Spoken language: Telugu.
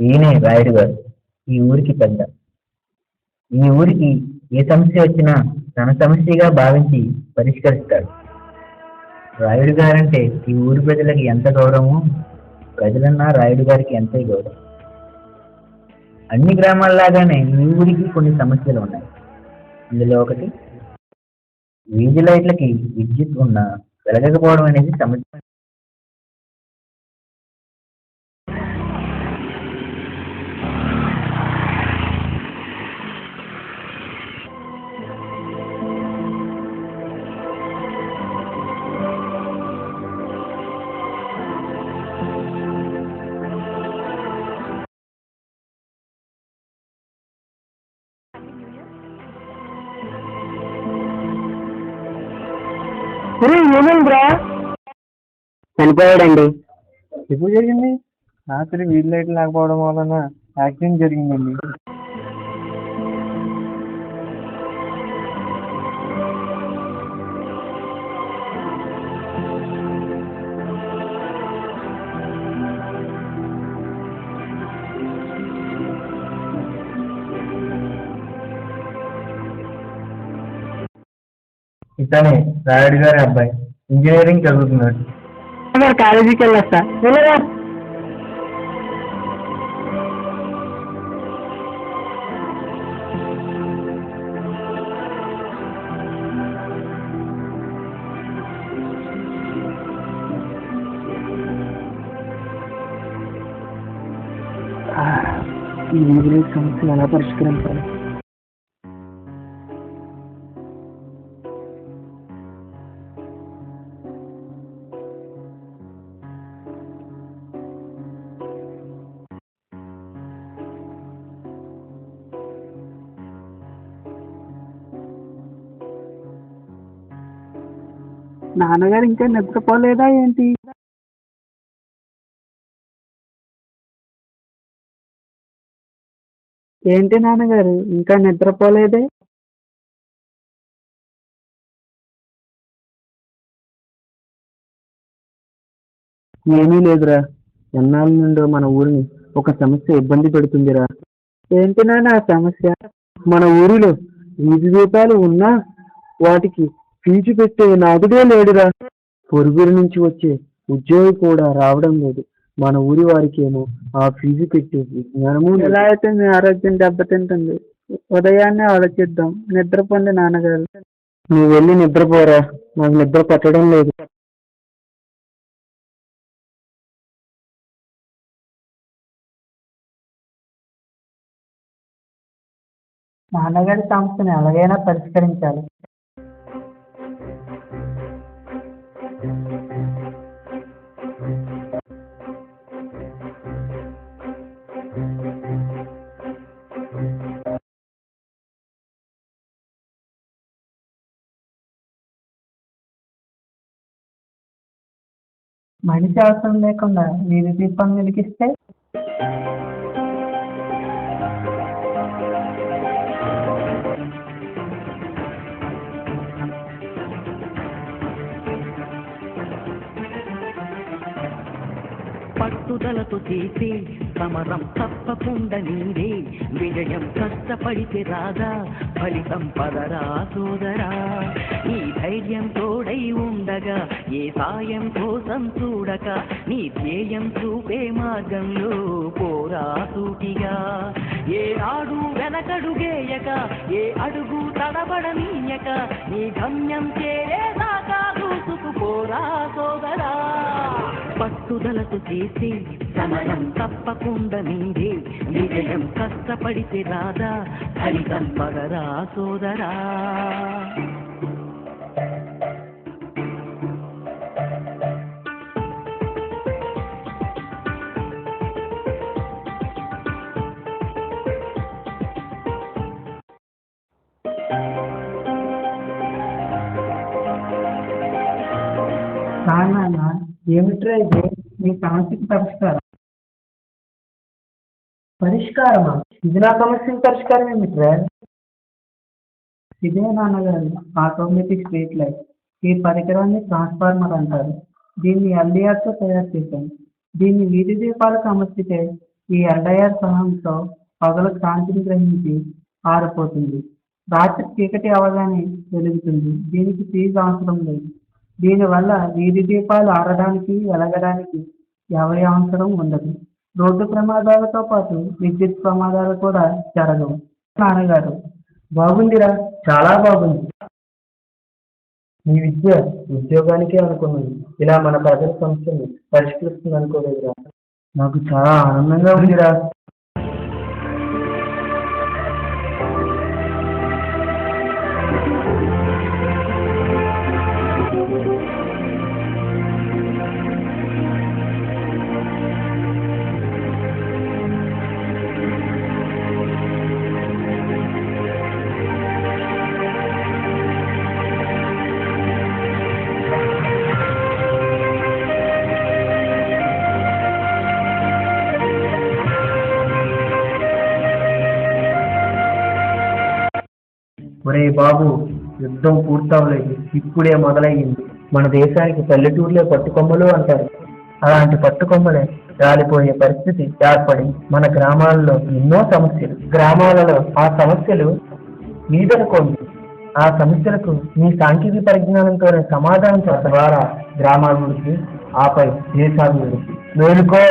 ఈయనే రాయుడు గారు, ఈ ఊరికి పెద్ద. ఈ ఊరికి ఏ సమస్య వచ్చినా తన సమస్యగా భావించి పరిష్కరిస్తాడు. రాయుడు గారంటే ఈ ఊరి ప్రజలకి ఎంత గౌరవమో ప్రజలన్నా రాయుడు గారికి ఎంతో గౌరవం. అన్ని గ్రామాల్లాగానే ఈ ఊరికి కొన్ని సమస్యలు ఉన్నాయి. ఇందులో ఒకటి వీధి లైట్లకి విద్యుత్ ఉన్నా వెలగకపోవడం అనేది సమస్య. ఏమైందిరా? చనిపోయాడండి. ఎప్పుడు జరిగింది? రాత్రి వీధి లైట్లు లేకపోవడం వలన యాక్సిడెంట్ జరిగిందండి. ఇతనే రాయుడు గారి అబ్బాయి, ఇంజనీరింగ్ చదువుతున్నాడు. కాలేజీకి వెళ్ళొస్తా. వెళ్ళరా? ఈ ఊరి సమస్యలు ఎలా పరిష్కరించాలి? నాన్నగారు ఇంకా నిద్రపోలేదా ఏంటి? ఏంటి నాన్నగారు ఇంకా నిద్రపోలేదే? ఏమీ లేదురా, ఎన్నాళ్ళ నుండో మన ఊరిని ఒక సమస్య ఇబ్బంది పెడుతుందిరా. ఏంటి నాన్న ఆ సమస్య? మన ఊరిలో వీధి దీపాలు ఉన్నా వాటికి ఫీజు పెట్టే నాదుడే లేడురా. పొరుగురి నుంచి వచ్చే ఉద్యోగి కూడా రావడం లేదు. మన ఊరి వారికి ఏమో ఆ ఫీజు పెట్టే విజ్ఞానము. ఎలా అయితే మీ ఆరోగ్యం దెబ్బతింటుంది, ఉదయాన్నే ఆలోచిద్దాం. నిద్రపోండి నాన్నగారు. నువ్వు వెళ్ళి నిద్రపోరా, నాకు నిద్ర పట్టడం లేదు. నాన్నగారి సమస్యను ఎలాగైనా పరిష్కరించాలి. మనిషి అవసరం లేకుండా వీధి దీపం వెలిగిస్తే పట్టుదలతో చేసే సమరం తప్పకుండా నీదే విజయం. కష్టపడితే రాదా ఫలితం, పదరా సోదరా. నీ ధైర్యం తోడై ఉండగా ఏ సాయం కోసం చూడక, నీ ధ్యేయం చూపే మార్గంలో పోరా సూటిగా. ఏ నాడు వెనకడుగేయక, ఏ అడుగు తడబడనీయక, నీ గమ్యం చేరేదాకా దూసుకుపోరా సోదరా. పట్టుదలతో చేసే సమరం తప్పకుండా నీదే విజయం. కష్టపడితే రాదా ఫలితం, పదరా సోదరా. నాన్న ఏమిట్రా ఇది? మీ సమస్యకి పరిష్కారమా? ఇది నా సమస్యకి పరిష్కారం ఏమిట్రా? ఇదే నాన్నగారు ఆటోమేటిక్ స్ట్రీట్ లైట్. ఈ పరికరాన్ని ట్రాన్స్ఫార్మర్ అంటారు. దీన్ని ఎల్డిఆర్తో తయారు చేశాను. దీన్ని వీధి దీపాలకు అమర్చితే ఈ ఎల్డయర్ సహాయంతో పగలు కాంతిని గ్రహించి ఆరిపోతుంది. రాత్రి చీకటి అవగానే వెలుగుతుంది. దీనికి ఫీజు అవసరం లేదు. దీనివల్ల వీధి దీపాలు ఆరడానికి వెలగడానికి ఎవరి అవసరం ఉండదు. రోడ్డు ప్రమాదాలతో పాటు విద్యుత్ ప్రమాదాలు కూడా జరగవు. నాన్నగారు, బాగుందిరా, చాలా బాగుంది. ఈ విద్య ఉద్యోగానికే అనుకున్నాను. ఇలా మన ప్రజల సమస్యను పరిష్కరిస్తుంది అనుకోలేదురా. నాకు చాలా ఆనందంగా ఉందిరా. ఒరే బాబు, యుద్ధం పూర్తవలేదు, ఇప్పుడే మొదలయ్యింది. మన దేశానికి పల్లెటూరులే పట్టుకొమ్మలు అంటారు. అలాంటి పట్టుకొమ్మలే రాలిపోయే పరిస్థితి ఏర్పడి మన గ్రామాలలో ఎన్నో సమస్యలు. గ్రామాలలో ఆ సమస్యలు మీదనుకోండి. ఆ సమస్యలకు మీ సాంకేతిక పరిజ్ఞానంతోనే సమాధానం ద్వారా గ్రామాభివృద్ధి, ఆపై దేశాభివృద్ధి. మేలుకో.